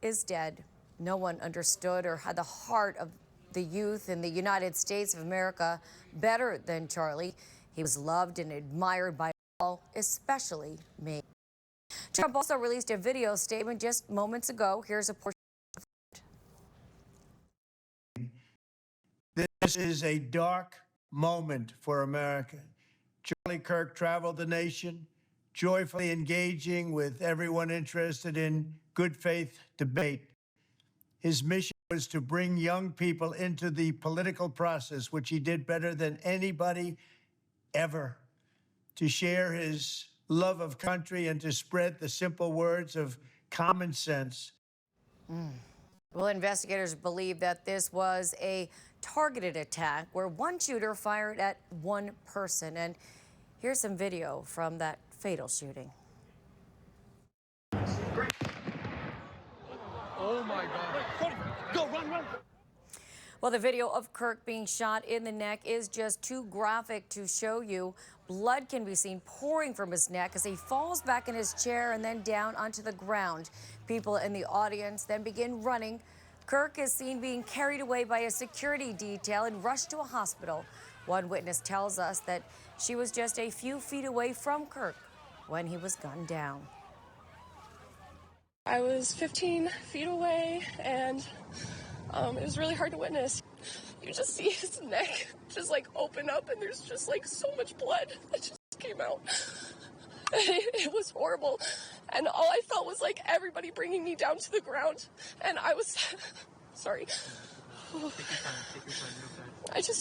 is dead. No one understood or had the heart of the youth in the United States of America better than Charlie. He was loved and admired by all, especially me. Trump also released a video statement just moments ago. Here's a portion. This is a dark moment for America. Charlie Kirk traveled the nation, joyfully engaging with everyone interested in good faith debate. His mission was to bring young people into the political process, which he did better than anybody ever, to share his love of country and to spread the simple words of common sense. Well, investigators believe that this was a targeted attack where one shooter fired at one person. And here's some video from that fatal shooting. Oh my God. Go, run. Well, the video of Kirk being shot in the neck is just too graphic to show you. Blood can be seen pouring from his neck as he falls back in his chair and then down onto the ground. People in the audience then begin running. Kirk is seen being carried away by a security detail and rushed to a hospital. One witness tells us that she was just a few feet away from Kirk when he was gunned down. I was 15 feet away, and it was really hard to witness. You just see his neck just like open up, and there's just like so much blood that just came out. It was horrible, and all I felt was like everybody bringing me down to the ground, and I was sorry.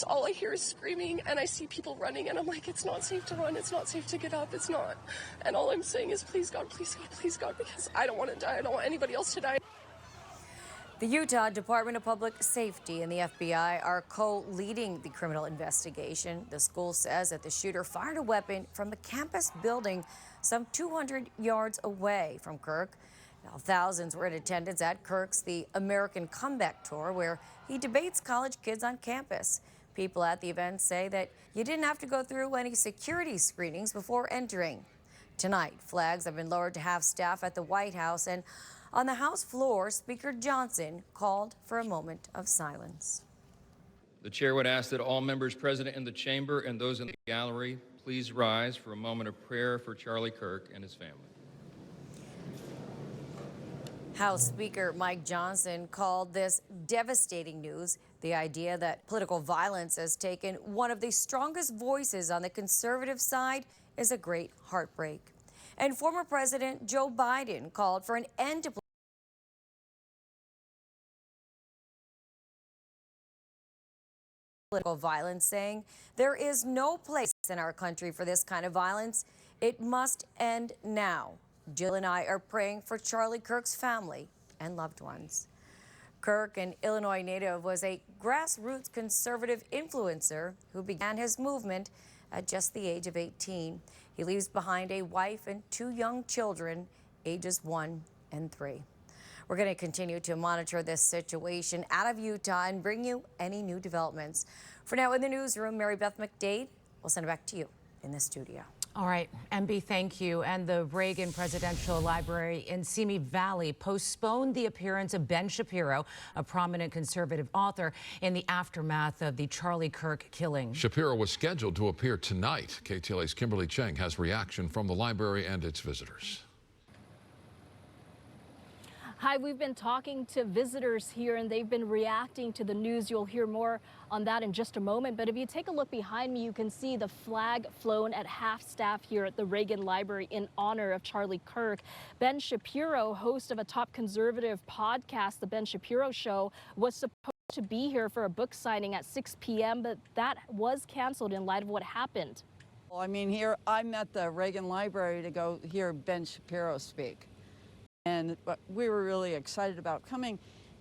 All I hear is screaming, and I see people running, and I'm like, it's not safe to run, it's not safe to get up, it's not. And all I'm saying is, please God, because I don't want to die, I don't want anybody else to die. The Utah Department of Public Safety and the FBI are co-leading the criminal investigation. The school says that the shooter fired a weapon from the campus building some 200 yards away from Kirk. Now, thousands were in attendance at Kirk's The American Comeback Tour, where he debates college kids on campus. People at the event say that you didn't have to go through any security screenings before entering. Tonight, flags have been lowered to half staff at the White House, and on the House floor, Speaker Johnson called for a moment of silence. The chair would ask that all members present in the chamber and those in the gallery please rise for a moment of prayer for Charlie Kirk and his family. House Speaker Mike Johnson called this devastating news. The idea that political violence has taken one of the strongest voices on the conservative side is a great heartbreak. And former President Joe Biden called for an end to political violence, saying there is no place in our country for this kind of violence. It must end now. Jill and I are praying for Charlie Kirk's family and loved ones. Kirk, an Illinois native, was a grassroots conservative influencer who began his movement at just the age of 18. He leaves behind a wife and 2 young children, ages 1 and 3. We're going to continue to monitor this situation out of Utah and bring you any new developments. For now, in the newsroom, Mary Beth McDade, we'll send it back to you in the studio. All right, MB, thank you. And the Reagan Presidential Library in Simi Valley postponed the appearance of Ben Shapiro, a prominent conservative author, in the aftermath of the Charlie Kirk killing. Shapiro was scheduled to appear tonight. KTLA's Kimberly Cheng has reaction from the library and its visitors. Hi, we've been talking to visitors here, and they've been reacting to the news. You'll hear more on that in just a moment. But if you take a look behind me, you can see the flag flown at half staff here at the Reagan Library in honor of Charlie Kirk. Ben Shapiro, host of a top conservative podcast, The Ben Shapiro Show, was supposed to be here for a book signing at 6 p.m., but that was canceled in light of what happened. Well, I mean, here I'm at the Reagan Library to go hear Ben Shapiro speak. And we were really excited about coming.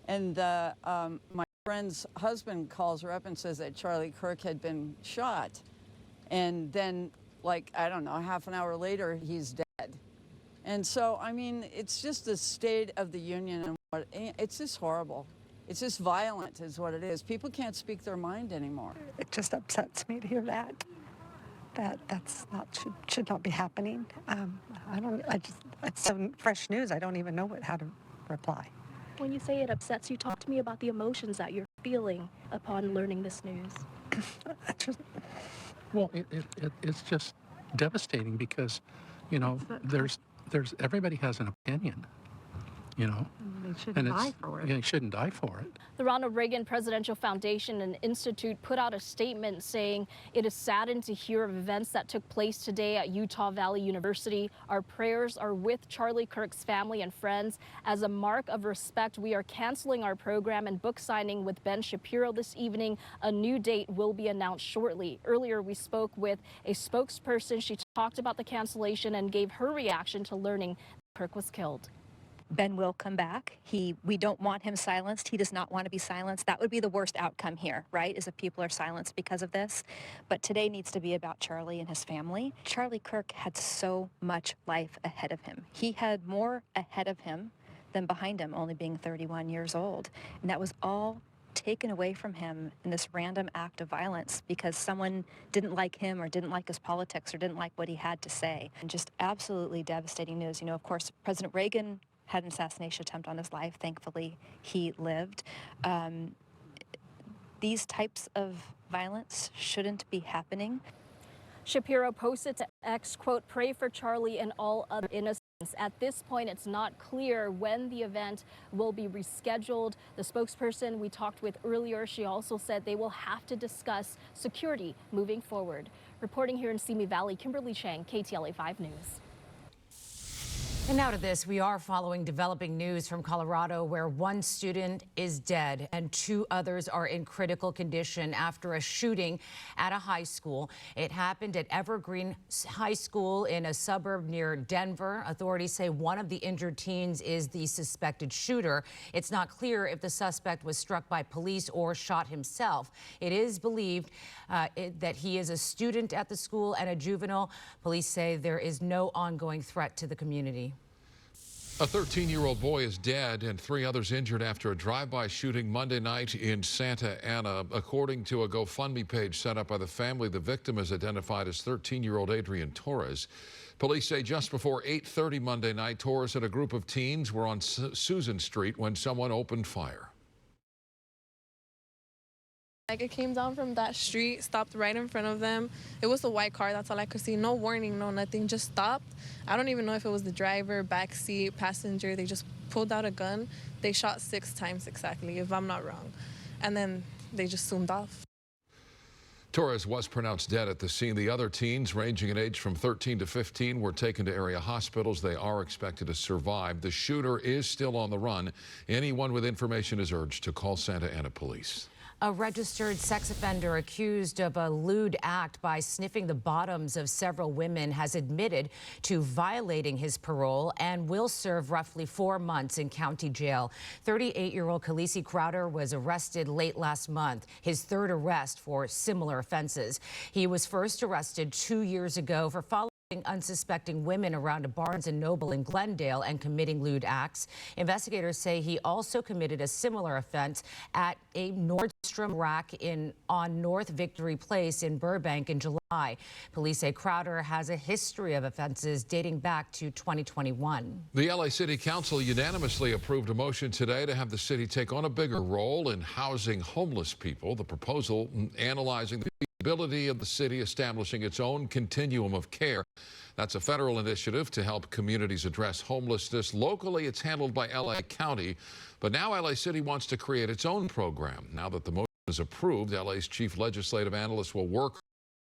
And my friend's husband calls her up and says that Charlie Kirk had been shot. And then, like, I don't know, half an hour later, he's dead. And so, I mean, it's just the state of the union, and it's just horrible. It's just violent is what it is. People can't speak their mind anymore. It just upsets me to hear that. Should not be happening. It's so fresh news. I don't even know how to reply. When you say it upsets you, talk to me about the emotions that you're feeling upon learning this news. Well, it's just devastating because, you know, there's everybody has an opinion, you know, They shouldn't die for it. yeah, you shouldn't die for it. The Ronald Reagan Presidential Foundation and Institute put out a statement saying it is saddened to hear of events that took place today at Utah Valley University. Our prayers are with Charlie Kirk's family and friends. As a mark of respect, we are canceling our program and book signing with Ben Shapiro this evening. A new date will be announced shortly. Earlier, we spoke with a spokesperson. She talked about the cancellation and gave her reaction to learning Kirk was killed. Ben will come back. We don't want him silenced. He does not want to be silenced. That would be the worst outcome here, right? Is if people are silenced because of this. But today needs to be about Charlie and his family. Charlie Kirk had so much life ahead of him. He had more ahead of him than behind him, only being 31 years old. And that was all taken away from him in this random act of violence because someone didn't like him or didn't like his politics or didn't like what he had to say. And just absolutely devastating news. You know, of course, President Reagan had an assassination attempt on his life. Thankfully, he lived. These types of violence shouldn't be happening. Shapiro posted to X, quote, "Pray for Charlie and all other innocents." At this point, it's not clear when the event will be rescheduled. The spokesperson we talked with earlier, she also said they will have to discuss security moving forward. Reporting here in Simi Valley, Kimberly Chang, KTLA 5 News. And now to this, we are following developing news from Colorado where one student is dead and two others are in critical condition after a shooting at a high school. It happened at Evergreen High School in a suburb near Denver. Authorities say one of the injured teens is the suspected shooter. It's not clear if the suspect was struck by police or shot himself. It is believed that he is a student at the school and a juvenile. Police say there is no ongoing threat to the community. A 13-year-old boy is dead and three others injured after a drive-by shooting Monday night in Santa Ana. According to a GoFundMe page set up by the family, the victim is identified as 13-year-old Adrian Torres. Police say just before 8:30 Monday night, Torres and a group of teens were on Susan Street when someone opened fire. Like it came down from that street, stopped right in front of them. It was a white car, that's all I could see. No warning, no nothing, just stopped. I don't even know if it was the driver, backseat, passenger. They just pulled out a gun. They shot 6 times exactly, if I'm not wrong. And then they just zoomed off. Torres was pronounced dead at the scene. The other teens, ranging in age from 13 to 15, were taken to area hospitals. They are expected to survive. The shooter is still on the run. Anyone with information is urged to call Santa Ana police. A registered sex offender accused of a lewd act by sniffing the bottoms of several women has admitted to violating his parole and will serve roughly 4 months in county jail. 38-year-old Khaleesi Crowder was arrested late last month, his third arrest for similar offenses. He was first arrested 2 years ago for following unsuspecting women around a Barnes & Noble in Glendale and committing lewd acts. Investigators say he also committed a similar offense at a Nordstrom rack on North Victory Place in Burbank in July. Police say Crowder has a history of offenses dating back to 2021. The LA City Council unanimously approved a motion today to have the city take on a bigger role in housing homeless people. The proposal analyzing the ability of the city establishing its own continuum of care. That's a federal initiative to help communities address homelessness. Locally, it's handled by LA County, but now LA City wants to create its own program. Now that the motion is approved, LA's chief legislative analyst will work